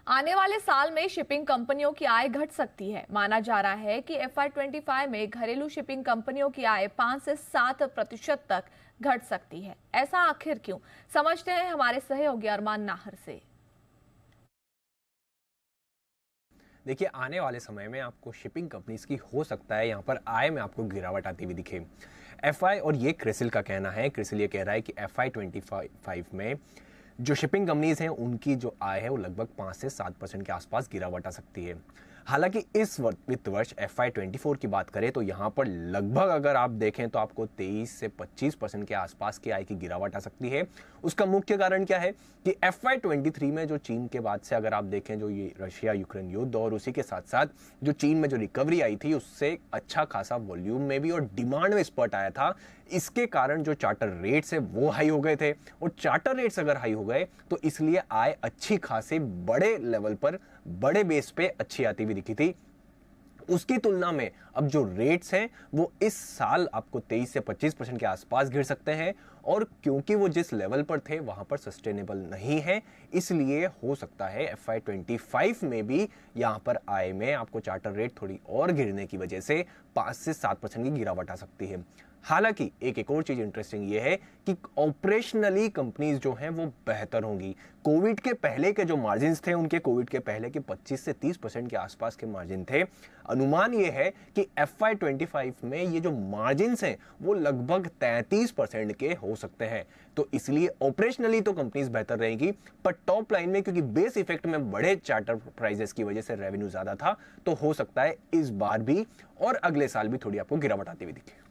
आने वाले साल में शिपिंग कंपनियों की आय घट सकती है। माना जा रहा है कि FY25 में घरेलू शिपिंग कंपनियों की आय 5 से 7% तक घट सकती है। ऐसा आखिर क्यों, समझते हैं हमारे सहयोगी अरमान नाहर से। देखिए, आने वाले समय में आपको शिपिंग कंपनीज की हो सकता है यहाँ पर आय में आपको गिरावट आती हुई दिखे। एफआई और ये क्रिसिल का कहना है, क्रिसिल ये कह रहा है कि FY25 में जो शिपिंग कंपनीज हैं उनकी जो आय है वो लगभग 5 से 7% के आसपास गिरावट आ सकती है। हालांकि इस वित्त वर्ष FY24 की बात करें तो यहाँ पर लगभग अगर आप देखें तो आपको 23 से 25% के आसपास की आय की गिरावट आ सकती है। उसका मुख्य कारण क्या है कि FY23 में जो चीन के बाद से अगर आप देखें जो ये रशिया यूक्रेन युद्ध और उसी के साथ साथ जो चीन में जो रिकवरी आई थी उससे अच्छा खासा वॉल्यूम में भी और डिमांड में स्पर्ट आया था। इसके कारण जो चार्टर रेट्स है वो हाई हो गए थे और चार्टर रेट्स अगर हाई हो गए तो इसलिए आय अच्छी खासी बड़े लेवल पर बड़े बेस पे अच्छी आती हुई दिखी थी। उसकी तुलना में अब जो रेट्स हैं वो इस साल आपको 23 से 25% के आसपास गिर सकते हैं और क्योंकि वो जिस लेवल पर थे वहां पर सस्टेनेबल नहीं है, इसलिए हो सकता है FY25 में भी यहां पर आय में आपको चार्टर रेट थोड़ी और गिरने की वजह से 5 से 7% की गिरावट आ सकती है। हालांकि एक और चीज इंटरेस्टिंग ये है कि ऑपरेशनली कंपनीज जो हैं वो बेहतर होंगी। कोविड के पहले के जो मार्जिन्स थे उनके कोविड के पहले के 25 से 30% के आसपास के मार्जिन थे। अनुमान ये है कि FY25 में ये जो मार्जिन्स हैं वो लगभग 33% के हो सकते हैं। तो इसलिए ऑपरेशनली तो कंपनीज बेहतर रहेगी, पर टॉप लाइन में क्योंकि बेस इफेक्ट में बड़े चार्टर प्राइजेस की वजह से रेवेन्यू ज्यादा था तो हो सकता है इस बार भी और अगले साल भी थोड़ी आपको गिरावट आती हुई दिखे।